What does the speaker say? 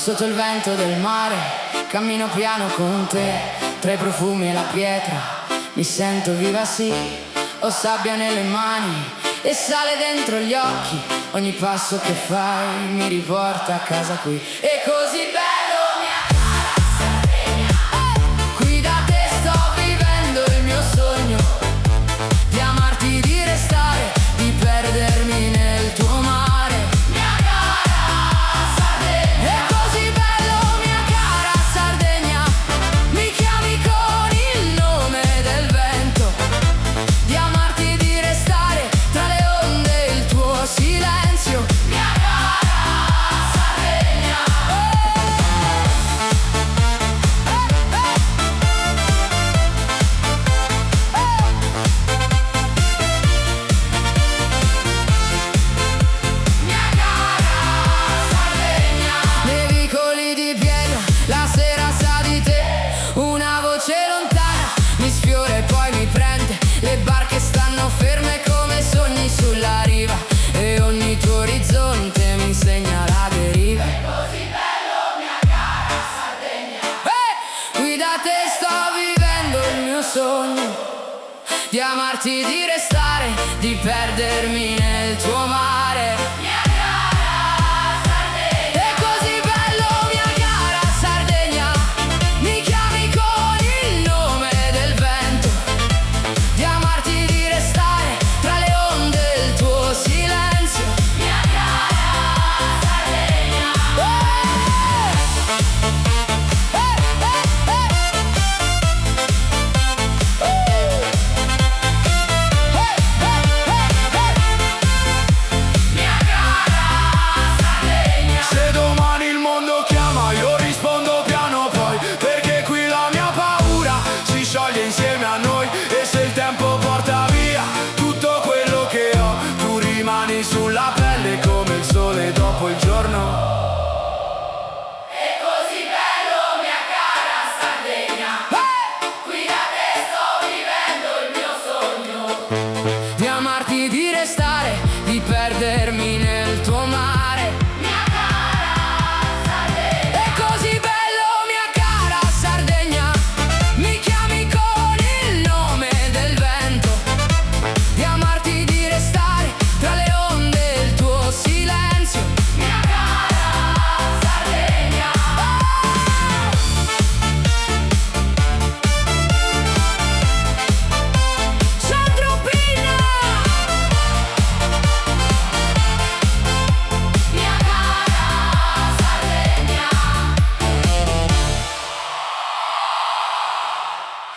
Sotto il vento del mare cammino piano con te, tra i profumi e la pietra mi sento viva sì. Ho sabbia nelle mani e sale dentro gli occhi, ogni passo che fai mi riporta a casa qui. È così bello mia cara Sardegna, qui da te sto vivendo il mio sogno di amarti, di restare, di perdermi nel tuo mare. Le barche stanno ferme come sogni sulla riva e ogni tuo orizzonte mi insegna la deriva. È così bello mia cara Sardegna, qui da te sto vivendo il mio sogno di amarti, di restare, di perdermi nel tuo mare. Insieme a noi, e se il tempo porta via tutto quello che ho, tu rimani sulla pelle come il sole dopo il giorno. È così bello mia cara Sardegna, qui da te sto vivendo il mio sogno di amarti, di restare, di perdermi